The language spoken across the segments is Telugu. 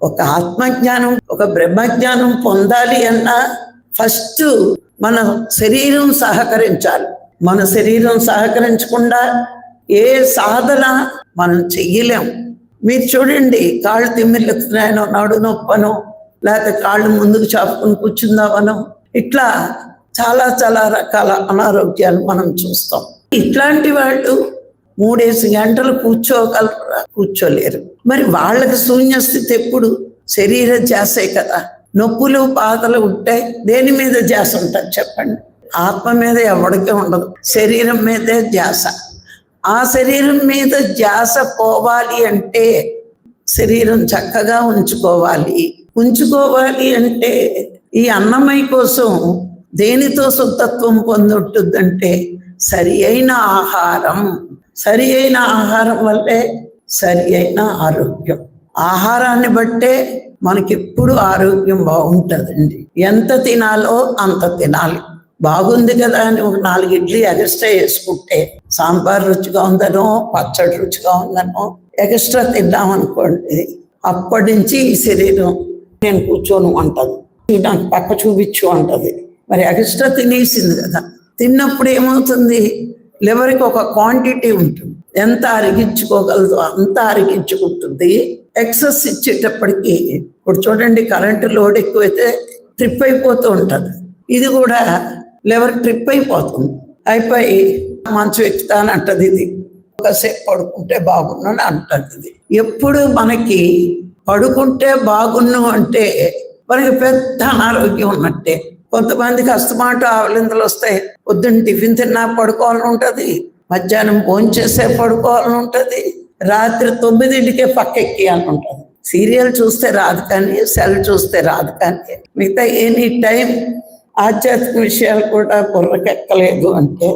ఒక ఆత్మజ్ఞానం, ఒక బ్రహ్మజ్ఞానం పొందాలి అన్నా ఫస్ట్ మన శరీరం సహకరించాలి. మన శరీరం సహకరించకుండా ఏ సాధన మనం చెయ్యలేం. మీరు చూడండి, కాళ్ళు తిమ్మిర్లుతున్నాయనో, నడు నొప్పనో, లేకపోతే కాళ్ళు ముందుకు చాపుకుని కూర్చుందామనో, ఇట్లా చాలా చాలా రకాల అనారోగ్యాలు మనం చూస్తాం. ఇట్లాంటి వాళ్ళు 3 గంటలు కూర్చోగలరా? కూర్చోలేరు. మరి వాళ్ళకి శూన్యస్థితి ఎప్పుడు? శరీర ధ్యాసే కదా. నొప్పులు బాధలు ఉంటాయి, దేని మీద ధ్యాస ఉంటుంది చెప్పండి? ఆత్మ మీద ఎవరికీ ఉండదు, శరీరం మీదే ధ్యాస. ఆ శరీరం మీద ధ్యాస పోవాలి అంటే శరీరం చక్కగా ఉంచుకోవాలి. ఉంచుకోవాలి అంటే ఈ అన్నమయ కోసం దేనితో శుద్ధత్వం పొందుంటుందంటే సరి అయిన ఆహారం. సరి అయిన ఆహారం వల్లే సరి అయిన ఆరోగ్యం. ఆహారాన్ని బట్టే మనకెప్పుడు ఆరోగ్యం బాగుంటుందండి. ఎంత తినాలో అంత తినాలి. బాగుంది కదా అని ఒక 4 ఇడ్లీ ఎక్స్ట్రా వేసుకుంటే, సాంబార్ రుచిగా ఉందనో, పచ్చడి రుచిగా ఉందనో ఎక్స్ట్రా తిన్నామనుకోండి, అప్పటి నుంచి ఈ శరీరం నేను కూర్చొని అంటది, నాకు పక్క చూపించు అంటది. మరి ఎక్స్ట్రా తినేసింది కదా. తిన్నప్పుడు ఏమవుతుంది? లివర్కి ఒక క్వాంటిటీ ఉంటుంది, ఎంత అరిగించుకోగలదో అంత అరిగించుకుంటుంది. ఎక్సెస్ ఇచ్చేటప్పటికి ఇప్పుడు చూడండి, కరెంటు లోడ్ ఎక్కువైతే ట్రిప్ అయిపోతూ ఉంటుంది. ఇది కూడా లివర్ ట్రిప్ అయిపోతుంది. అయిపోయి మంచం ఎక్కుతానంటది. ఇది ఒకసేపు పడుకుంటే బాగున్నాను అంటది. ఇది ఎప్పుడు మనకి పడుకుంటే బాగున్నాం అంటే మనకి పెద్ద అనారోగ్యం ఉన్నట్టే. కొంతమందికి అస్తమాటు ఆవలింతలు వస్తాయి. పొద్దున్న టిఫిన్ తిన్నా పడుకోవాలని ఉంటుంది, మధ్యాహ్నం భోంచేసే పడుకోవాలని ఉంటుంది, రాత్రి 9ంటికే పక్కెక్కియాలని ఉంటుంది. సీరియల్ చూస్తే రాదు కానీ, సెల్ చూస్తే రాదు కానీ, మిగతా ఎనీ టైం ఆధ్యాత్మిక విషయాలు కూడా బుర్రకెక్కలేదు అంటే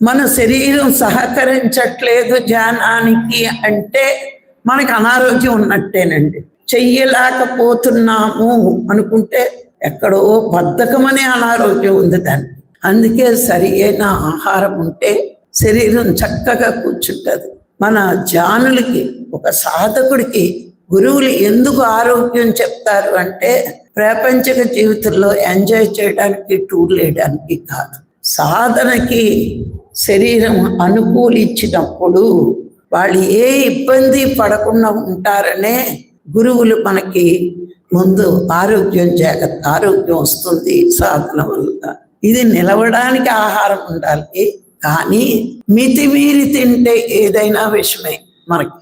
మన శరీరం సహకరించట్లేదు ధ్యానానికి అంటే మనకి అనారోగ్యం ఉన్నట్టేనండి. చెయ్యలేకపోతున్నాము అనుకుంటే ఎక్కడో బద్ధకమనే అనారోగ్యం ఉంది దాన్ని. అందుకే సరి అయిన ఆహారం ఉంటే శరీరం చక్కగా కూర్చుంటుంది. మన ధ్యానులకి, ఒక సాధకుడికి గురువులు ఎందుకు ఆరోగ్యం చెప్తారు అంటే ప్రాపంచిక జీవితంలో ఎంజాయ్ చేయడానికి, టూర్ వేయడానికి కాదు. సాధనకి శరీరం అనుకూలించినప్పుడు వాళ్ళు ఏ ఇబ్బంది పడకుండా ఉంటారనే గురువులు మనకి ముందు ఆరోగ్యం వస్తుంది సాధన వల్ల. ఇది నిలవడానికి ఆహారం ఉండాలి, కానీ మితిమీరి తింటే ఏదైనా విషయమే మనకి.